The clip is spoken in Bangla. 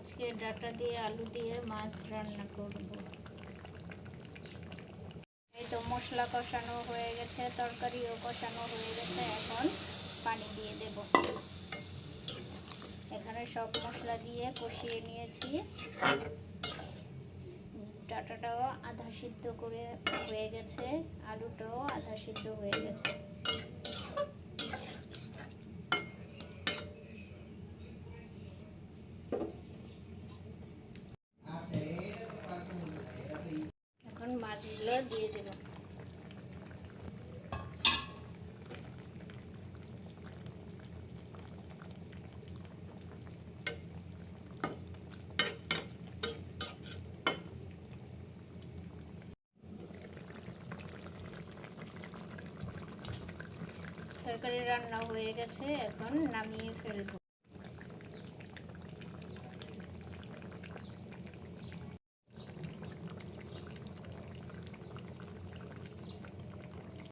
আজকে ডাটা দিয়ে আলু দিয়ে মাছ রান্না করব। এই তো মশলা কষানো হয়ে গেছে, তরকারিও কষানো হয়ে গেছে, এখন পানি দিয়ে দেব। এখানে সব মশলা দিয়ে কষিয়ে নিয়েছি। ডাটাটাও আধা সিদ্ধ করে হয়ে গেছে, আলুটাও আধা সিদ্ধ হয়ে গেছে। এখন মাছগুলো দিয়ে দেব। তরকারি রান্না হয়ে গেছে, এখন নামিয়ে ফেলবো।